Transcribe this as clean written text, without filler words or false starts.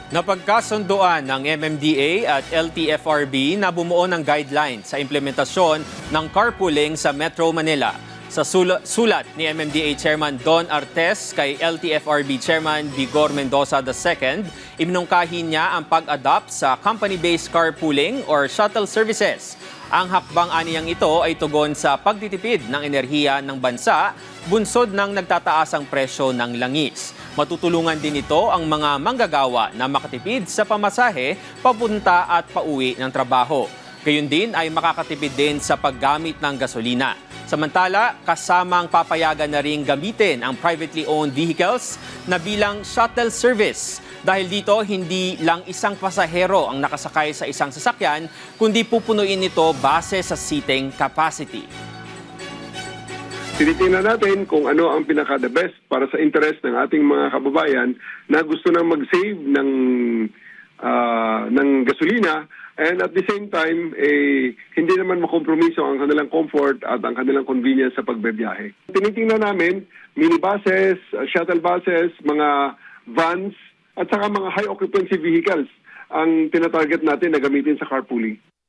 Napagkasunduan ng MMDA at LTFRB na bumuo ng guidelines sa implementasyon ng carpooling sa Metro Manila. Sa sulat ni MMDA Chairman Don Artes kay LTFRB Chairman Vigor Mendoza II, iminungkahi niya ang pag-adopt sa company-based carpooling or shuttle services. Ang hakbang aniyang ito ay tugon sa pagtitipid ng enerhiya ng bansa, bunsod ng nagtataasang presyo ng langis. Matutulungan din ito ang mga manggagawa na makatipid sa pamasahe, papunta at pauwi ng trabaho. Gayun din ay makakatipid din sa paggamit ng gasolina. Samantala, kasamang papayagan na rin gamitin ang privately owned vehicles na bilang shuttle service. Dahil dito, hindi lang isang pasahero ang nakasakay sa isang sasakyan, kundi pupunuin ito base sa seating capacity. Tinitingnan natin kung ano ang pinaka-the best para sa interest ng ating mga kababayan na gusto nang mag-save ng gasolina and at the same time, hindi naman makompromiso ang kanilang comfort at ang kanilang convenience sa pagbebiyahe. Tinitingnan namin minibuses, shuttle buses, mga vans at saka mga high occupancy vehicles ang tinatarget natin na gamitin sa carpooling.